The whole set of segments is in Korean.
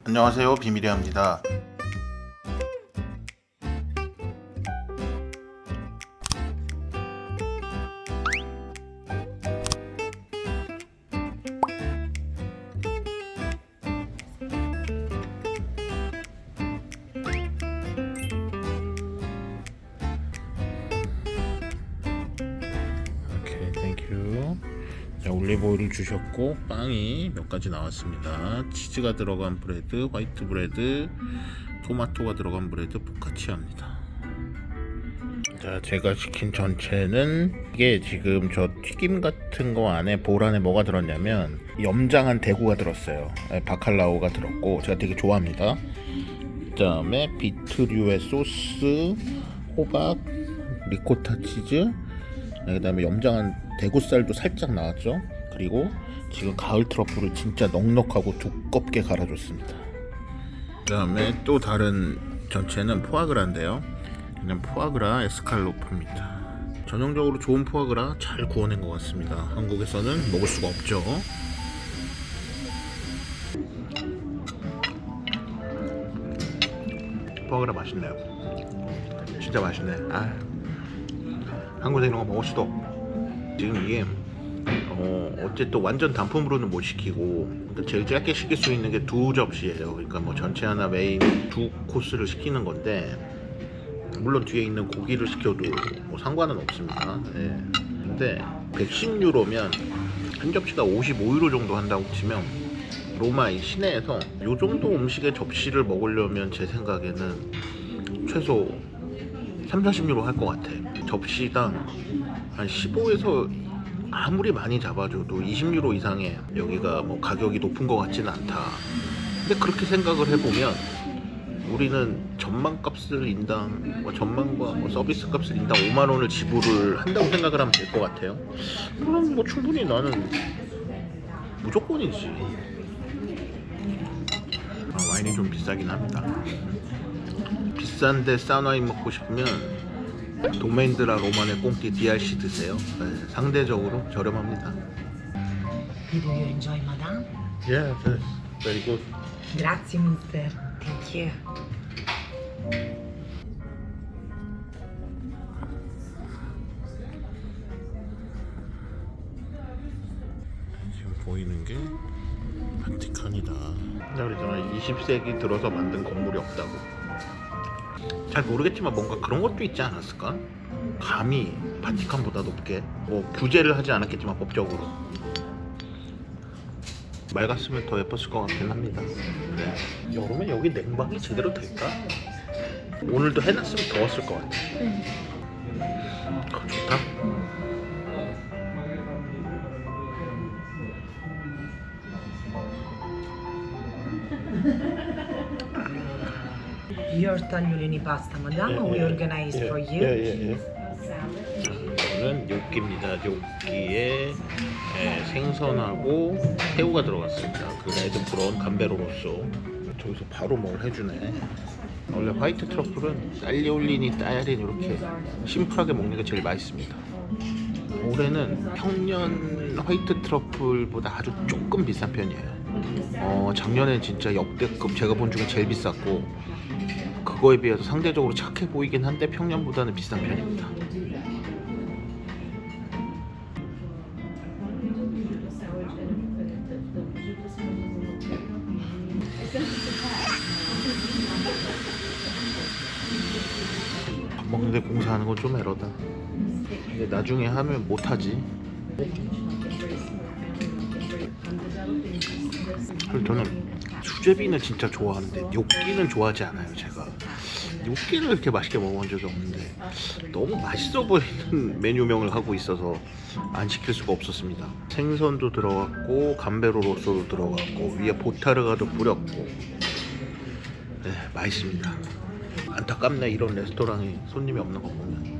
안녕하세요, 비밀의 합니다. 오케이, 땡큐. 자, 올리브오일을 주셨고 빵이 몇 가지 나왔습니다. 치즈가 들어간 브레드, 화이트 브레드, 토마토가 들어간 브레드, 포카치아입니다. 자, 제가 시킨 전체는 이게 지금 저 튀김 같은 거 안에 볼 안에 뭐가 들었냐면 염장한 대구가 들었어요. 바칼라오가 들었고 제가 되게 좋아합니다. 그 다음에 비트류의 소스, 호박, 리코타 치즈, 그 다음에 염장한 대구살도 살짝 나왔죠. 그리고 지금 가을 트러플을 진짜 넉넉하고 두껍게 갈아줬습니다. 그 다음에 또 다른 전체는 포아그라인데요. 그냥 포아그라 에스칼로프입니다. 전형적으로 좋은 포아그라 잘 구워낸 것 같습니다. 한국에서는 먹을 수가 없죠. 포아그라 맛있네요. 진짜 맛있네. 한국에서 이런 거 먹을 수도 없고. 지금 이게 어쨌든 완전 단품으로는 못 시키고 제일 짧게 시킬 수 있는 게 2접시예요. 그러니까 뭐 전체 하나 메인 2코스를 시키는 건데 물론 뒤에 있는 고기를 시켜도 뭐 상관은 없습니다. 예. 근데 110유로면 한 접시가 55유로 정도 한다고 치면 로마 이 시내에서 요 정도 음식의 접시를 먹으려면 제 생각에는 최소 30-40유로 할 것 같아. 접시당 한 15에서 아무리 많이 잡아줘도 20유로 이상의 여기가 뭐 가격이 높은 것 같지는 않다. 근데 그렇게 생각을 해보면 우리는 전망값을 인당 전망과 서비스 값을 인당 5만원을 지불을 한다고 생각을 하면 될 것 같아요. 그럼 뭐 충분히 나는 무조건이지. 와인이 좀 비싸긴 합니다. 비싼데 싼 와인 먹고 싶으면 도메인드라 로마네 꽁띠 DRC 드세요. 상대적으로 저렴합니다. Do you enjoy, madame? Yeah, that's very good. Grazie, mister. Thank you. 지금 보이는 게 바티칸이다. 내가 그랬잖아, 20세기 들어서 만든 건물이 없다고. 잘 모르겠지만 뭔가 그런 것도 있지 않았을까? 감히 바티칸보다 높게 뭐 규제를 하지 않았겠지만 법적으로 맑았으면 더 예뻤을 것 같긴 합니다. 네. 여름에 여기 냉방이 제대로 될까? 오늘도 해놨으면 더웠을 것 같아. 좋다. Your tagliolini pasta, madame, we organize for you. 이거는 뇨끼입니다. 뇨끼에 생선하고 새우가 들어갔습니다. 그 레드 브라운 감베로로소. 저기서 바로 뭘 해주네. 원래 화이트 트러플은 딸리올리니, 따야린 이렇게 심플하게 먹는 게 제일 맛있습니다. 올해는 평년 화이트 트러플보다 아주 조금 비싼 편이에요. 작년에 진짜 역대급 제가 본 중에 제일 비쌌고 그거에 비해서 상대적으로 착해 보이긴 한데 평년보다는 비싼 편입니다. 밥 먹는데 공사하는 건 좀 에러다. 근데 나중에 하면 못하지. 그리고 저는 수제비는 진짜 좋아하는데 뇨끼는 좋아하지 않아요. 제가 뇨끼를 이렇게 맛있게 먹어본 적이 없는데 너무 맛있어 보이는 메뉴명을 하고 있어서 안 시킬 수가 없었습니다. 생선도 들어갔고 감베로로소도 들어갔고 위에 보타르가도 뿌렸고 맛있습니다. 안타깝네, 이런 레스토랑에 손님이 없는 거 보면.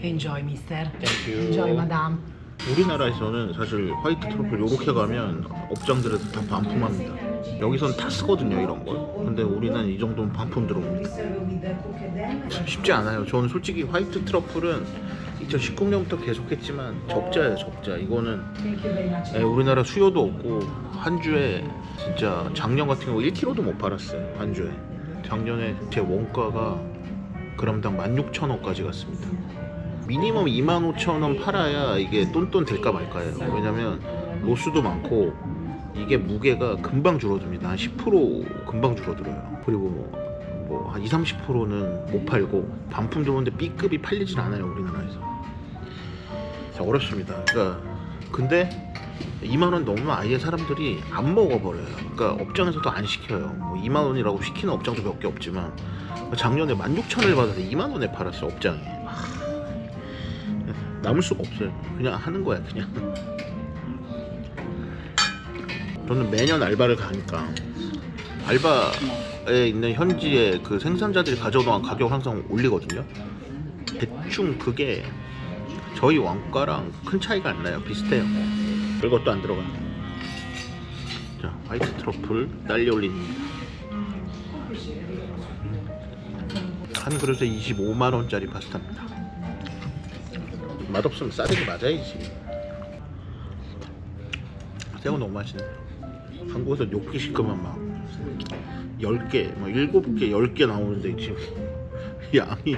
Enjoy, mister. Thank you. Enjoy, madame. 우리나라에서는 사실 화이트 트러플 요렇게 가면 업장들에서 다 반품합니다. 여기선 다 쓰거든요, 이런 걸. 근데 우리는 이 정도는 반품 들어옵니다. 참 쉽지 않아요. 저는 솔직히 화이트 트러플은 2019년부터 계속했지만 적자예요, 적자. 이거는 Thank you very much. 우리나라 수요도 없고 한 주에 진짜 작년 같은 경우 1kg도 못 팔았어요. 한 주에. 작년에 제 원가가 그람당 16,000원까지 갔습니다. 미니멈 25,000원 팔아야 이게 똔똔 될까 말까예요. 왜냐면 로스도 많고 이게 무게가 금방 줄어듭니다. 한 10% 금방 줄어들어요. 그리고 뭐 한 20-30%는 못 팔고 반품 들어오는데 B급이 팔리진 않아요, 우리나라에서. 진짜 어렵습니다. 그러니까 근데 2만 원 넘으면 아예 사람들이 안 먹어버려요. 그러니까 업장에서도 안 시켜요. 뭐 2만 원이라고 시키는 업장도 몇 개 없지만 작년에 16,000원을 받아서 2만 원에 팔았어요, 업장에. 남을 수가 없어요. 그냥 하는 거야, 그냥. 저는 매년 알바를 가니까 알바에 있는 현지의 그 생산자들이 가져오는 가격을 항상 올리거든요. 대충 그게 저희 원가랑 큰 차이가 안 나요. 비슷해요. 별것도 안 들어가요. 자, 화이트 트러플 딸기 올린입니다. 한 그릇에 25만 원짜리 파스타입니다. 맛없으면 싸대기 맞아야지. 새우 너무 맛있네. 한국에서 욕기 시끄면 막 10개, 뭐 7개, 10개 나오는데 지금 양이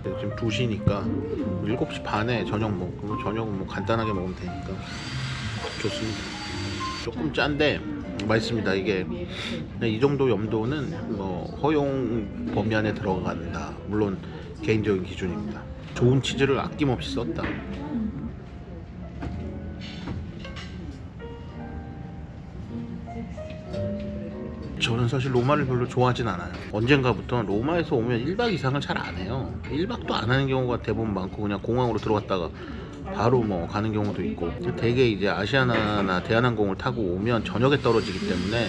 지금 2시니까 7시 반에 저녁 먹고 저녁은 뭐 간단하게 먹으면 되니까 좋습니다. 조금 짠데 맛있습니다. 이게 이 정도 염도는 뭐 허용 범위 안에 들어간다. 물론 개인적인 기준입니다. 좋은 치즈를 아낌없이 썼다. 저는 사실 로마를 별로 좋아하진 않아요. 언젠가부터 로마에서 오면 1박 이상을 잘 안 해요. 1박도 안 하는 경우가 대부분 많고 그냥 공항으로 들어갔다가 바로 뭐 가는 경우도 있고, 대개 이제 아시아나나 대한항공을 타고 오면 저녁에 떨어지기 때문에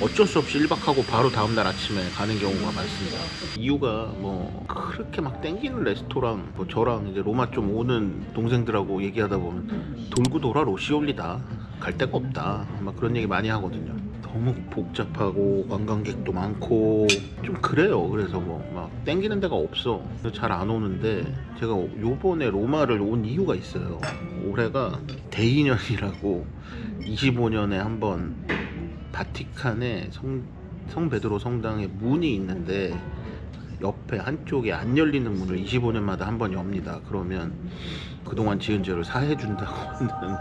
어쩔 수 없이 1박하고 바로 다음날 아침에 가는 경우가 많습니다. 이유가 뭐 그렇게 막 땡기는 레스토랑, 뭐 저랑 이제 로마 좀 오는 동생들하고 얘기하다 보면 돌고 돌아 로시올리다, 갈 데가 없다, 막 그런 얘기 많이 하거든요. 너무 복잡하고 관광객도 많고 좀 그래요. 그래서 뭐 막 땡기는 데가 없어. 잘 안 오는데 제가 요번에 로마를 온 이유가 있어요. 올해가 대인년이라고 25년에 한번 바티칸에 성 베드로 성당에 문이 있는데 옆에 한쪽에 안 열리는 문을 25년마다 한 번 엽니다. 그러면 그동안 지은 죄를 사해준다고 하는.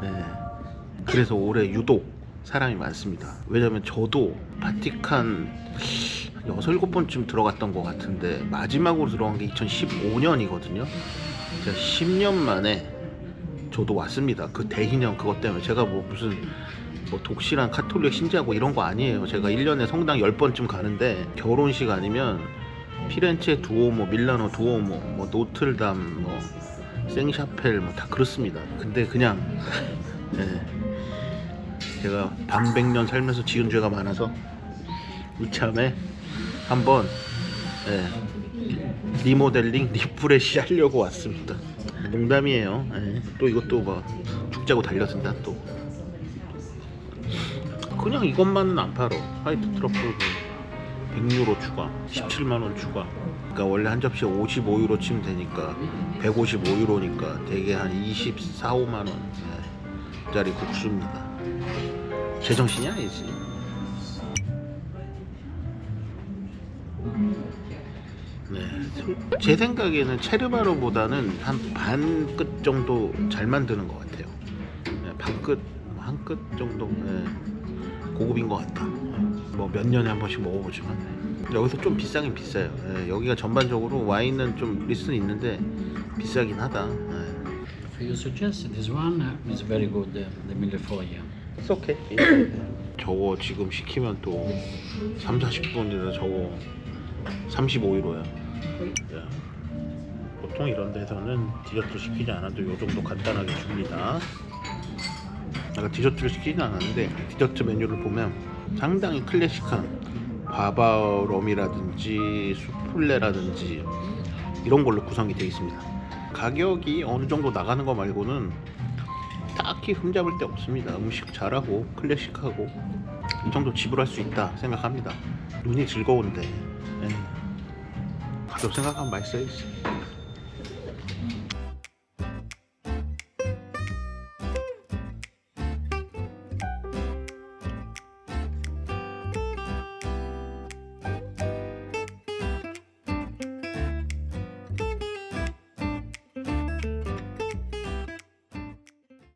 네. 그래서 올해 유독 사람이 많습니다. 왜냐면 저도 바티칸 6, 7번쯤 들어갔던 것 같은데 마지막으로 들어간 게 2015년이거든요. 제가 10년 만에 저도 왔습니다. 그 대희년 그것 때문에. 제가 뭐 무슨 뭐 독실한 카톨릭 신자고 이런 거 아니에요. 제가 1년에 성당 10번쯤 가는데 결혼식 아니면 피렌체 두오모, 밀라노 두오모, 뭐 노틀담, 뭐 생샤펠 뭐 다 그렇습니다. 근데 그냥 네. 제가 반백년 살면서 지은 죄가 많아서 이참에 한번 리모델링, 리프레시 하려고 왔습니다. 농담이에요. 또 이것도 막 죽자고 달려든다 또. 그냥 이것만은 안 팔어. 화이트 트러플 100유로 추가, 17만원 추가. 그러니까 원래 한 접시에 55유로 치면 되니까 155유로니까 대개 한 24, 5만원 짜리 국수입니다. 제정신이 아니지. 네, 제 생각에는 체르바로보다는 한 반 끗 정도 잘 만드는 것 같아요. 네, 반 끗, 한 끗 정도 고급인 것 같다. 뭐 몇 년에 한 번씩 먹어보지만 여기서 좀 비싸긴 비싸요. 네, 여기가 전반적으로 와인은 좀 리스는 있는데 비싸긴 하다. You suggest this one is very good, the Millefoglio. It's okay. 저거 지금 시키면 또 3-40분이라 저거 35유로야. 보통 이런 데서는 디저트 시키지 않아도 요 정도 간단하게 줍니다. 내가 디저트를 시키진 않았는데 디저트 메뉴를 보면 상당히 클래식한 바바롬이라든지 수플레라든지 이런 걸로 구성이 되어 있습니다. 가격이 어느 정도 나가는 거 말고는 딱히 흠잡을 데 없습니다. 음식 잘하고 클래식하고 이 정도 지불할 수 있다 생각합니다. 눈이 즐거운데 가격 생각하면 맛있어야지.